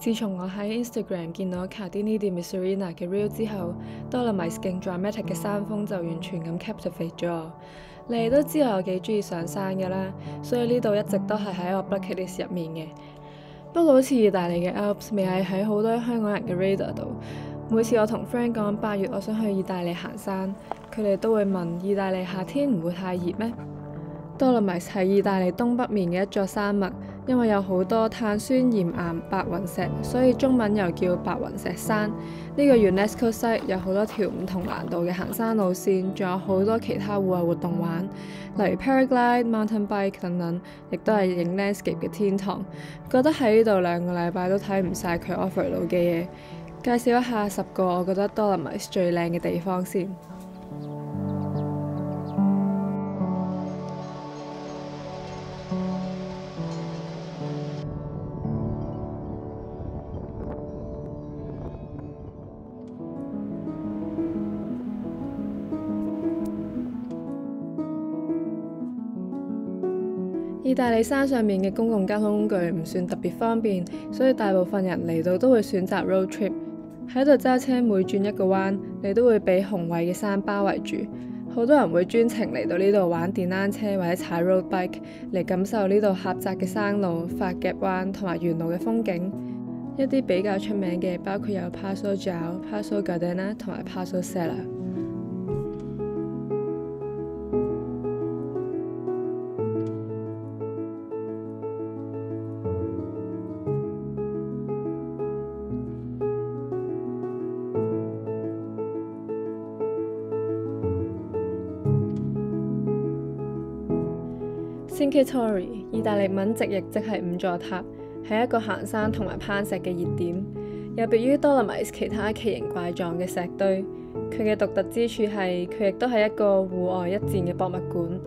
自從我喺 Instagram 見到 Cardini di Misurina 嘅 reel 之後，Dolomites 勁 dramatic 嘅山峰就完全咁 captivate 咗我。你哋都知我有幾中意上山㗎啦，所以呢度一直都係喺我 bucket list 入面嘅。不過好似意大利嘅 Alps 未係喺好多香港人嘅 radar 度。每次我同 friend 講8月我想去意大利行山，佢哋都會問：意大利夏天唔會太熱咩？Dolomites 係意大利東北面嘅一座山脈，因為有好多碳酸鹽岩白雲石，所以中文又叫白雲石山。呢個 UNESCO site 有好多條唔同難度嘅行山路線，仲有好多其他戶外活動玩，例如 paraglide、mountain bike 等等，亦都係影 landscape 嘅天堂。覺得喺呢度2個禮拜都睇唔晒佢 offer 到嘅嘢。介紹一下10個我覺得 Dolomites 最靚嘅地方先。意大利山上面嘅公共交通工具唔算特別方便，所以大部分人嚟到都會選擇 road trip。喺度揸車每轉一個彎，你都會被雄偉嘅山包圍住。好多人會專程嚟到呢度玩電單車或者踩 road bike 嚟感受呢度狹窄嘅山路、髮夾彎同埋沿路嘅風景。一啲比較出名嘅包括有 Passo Giao、Passo Gardena 同埋 Passo Sella。Cinque Torre 意大利文直譯即係5座塔，係一個行山同埋攀石嘅熱點。有別於 Dolomites 其他奇形怪狀嘅石堆，佢嘅獨特之處係佢亦都係一個戶外一戰嘅博物館。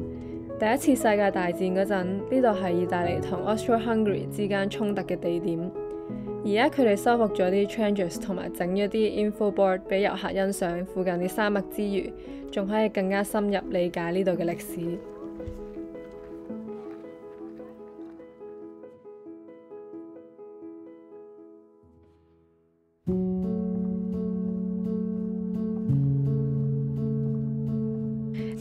第一次世界大戰嗰陣，呢度係意大利同 Austro-Hungary 之間衝突嘅地點。而家佢哋修復咗啲 trenches 同埋整咗啲 info board 俾遊客欣賞附近啲山脈之餘，仲可以更加深入理解呢度嘅歷史。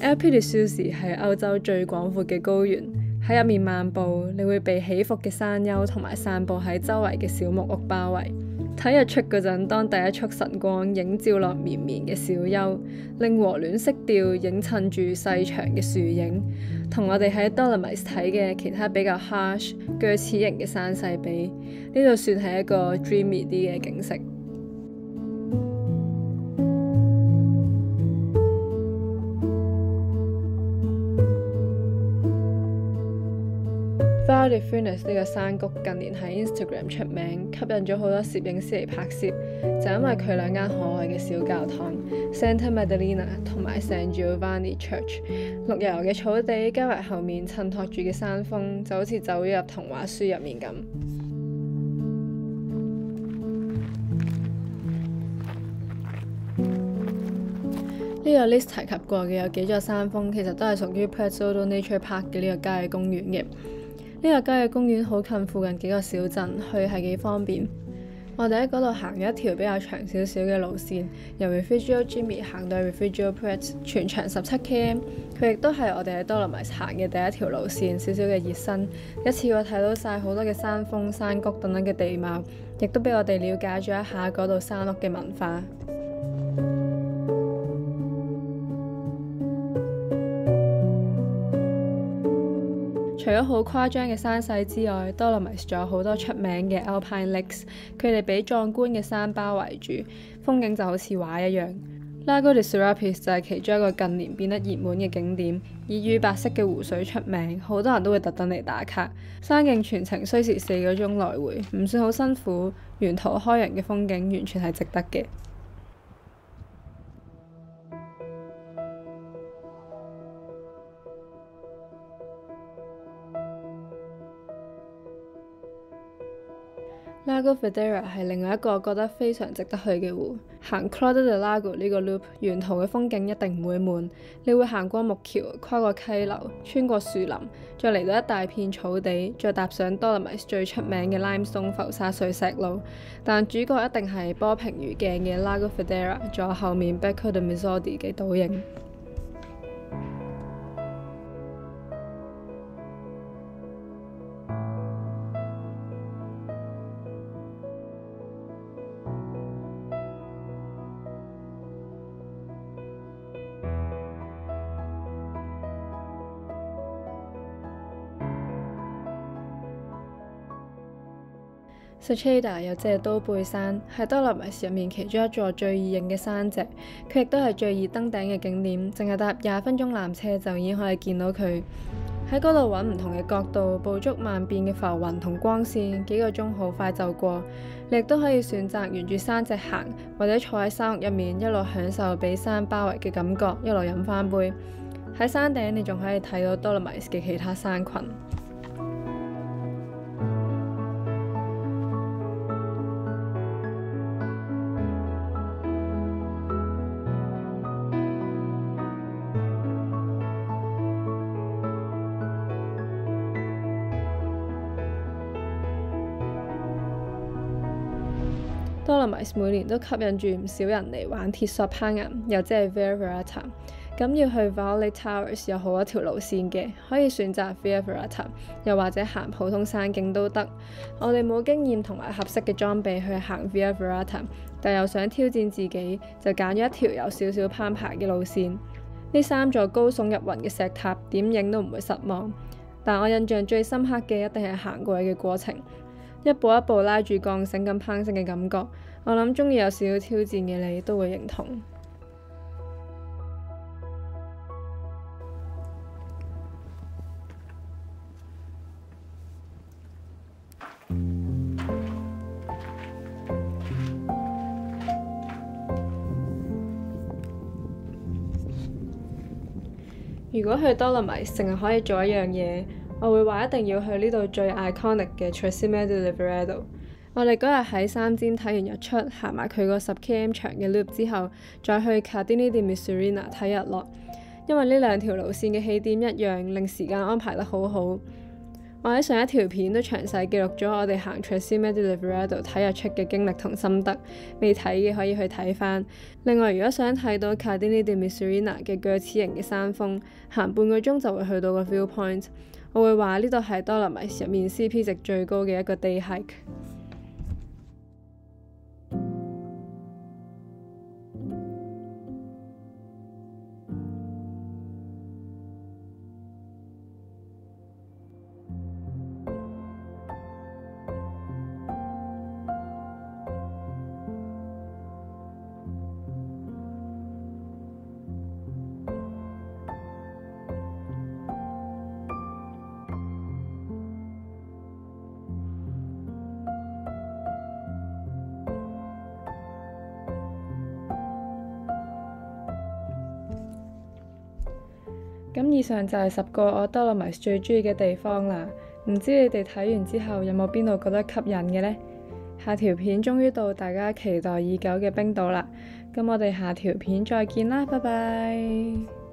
Alpe di Siusi 係歐洲最廣闊嘅高原，喺入面漫步，你會被起伏嘅山丘同埋散佈喺周圍嘅小木屋包圍。睇日出嗰陣，當第一束晨光映照落綿綿嘅小丘，令和暖色調映襯住細長嘅樹影，同我哋喺 Dolomites 睇嘅其他比較 harsh 鋸齒形嘅山勢比，呢度算係一個 dreamy 啲嘅景色。Val di Funes 呢個山谷近年喺 Instagram 出名，吸引咗好多攝影師嚟拍攝，就因為佢2間可愛嘅小教堂 Santa Maddalena 同埋 San Giovanni Church。綠油油嘅草地加埋後面襯托住嘅山峰，就好似走咗入童話書入面咁。呢個 list 提及過嘅有幾座山峰，其實都係屬於 Prazzolo Nature Park 嘅呢個郊野公園嘅。呢個郊野公園好近附近幾個小鎮，去係幾方便。我哋喺嗰度行咗一條比較長少少嘅路線，由 Rifugio Jimmy 行到 Rifugio Prat， 全長17 km。佢亦都係我哋喺 Dolomites 行嘅第一條路線，少少嘅熱身，一次過睇到晒好多嘅山峰、山谷等等嘅地貌，亦都俾我哋了解咗一下嗰度山屋嘅文化。除咗好誇張嘅山勢之外，Dolomites 仲有好多出名嘅 Alpine Lakes， 佢哋俾壯觀嘅山包圍住，風景就好似畫一樣。Lago di Serapis 就係其中一個近年變得熱門嘅景點，以乳白色嘅湖水出名，好多人都會特登嚟打卡。山徑全程需時4個鐘來回，唔算好辛苦，沿途開揚嘅風景完全係值得嘅。Lago Lago Federer 係另外一個我覺得非常值得去嘅湖。行 Claude de Lago 呢個 loop， 沿途嘅風景一定唔會悶。你會行過木橋，跨過溪流，穿過樹林，再嚟到一大片草地，再踏上多勒米斯最出名嘅 limestone 浮沙碎石路。但主角一定係波平如鏡嘅 Lago Federer， 仲有後面 Becco de Mezzodi 嘅倒影。Seccheda 又即係刀背山，係多勒米斯入面其中一座最易認嘅山脊，佢亦都係最易登頂嘅景點，淨係搭20分鐘纜車就已經可以見到佢。喺嗰度揾唔同嘅角度，捕捉萬變嘅浮雲同光線，幾個鐘好快就過。你亦都可以選擇沿住山脊行，或者坐喺山屋入面一路享受被山包圍嘅感覺，一路飲翻杯。喺山頂你仲可以睇到多勒米斯嘅其他山群。多勒米斯每年都吸引住唔少人嚟玩鐵索攀岩，又即係 Via Ferrata。咁要去 Viale Towers 有好多條路線嘅，可以選擇 Via Ferrata， 又或者行普通山徑都得。我哋冇經驗同埋合適嘅裝備去行 Via Ferrata， 但又想挑戰自己，就揀咗一條有少少攀爬嘅路線。呢3座高聳入雲嘅石塔，點影都唔會失望。但我印象最深刻嘅一定係行過去嘅過程。一步一步拉住鋼繩咁攀升嘅感覺，我諗中意有少少挑戰嘅你都會認同。如果去多勒米斯淨係可以做一樣嘢，我會話一定要去呢度最 iconic 嘅 Tresemme di Lavaredo。我哋嗰日喺三尖睇完日出，行埋佢個10km 長嘅 loop 之後，再去 Cardini di Misurina 睇日落。因為呢2條路線嘅起點一樣，令時間安排得好好。我喺上一條片都詳細記錄咗我哋行 Tresemme di Lavaredo 睇日出嘅經歷同心得，未睇嘅可以去睇返。另外，如果想睇到 Cardini di Misurina 嘅鋸齒形嘅山峰，行半個鐘就會去到個 viewpoint。我會話呢度係多勒米斯入面 CP 值最高嘅一個 day hike。咁以上就係10個我多勒米斯最中意嘅地方啦。唔知你哋睇完之後有冇邊度覺得吸引嘅呢？下條片終於到大家期待已久嘅冰島啦。咁我哋下條片再見啦，拜拜。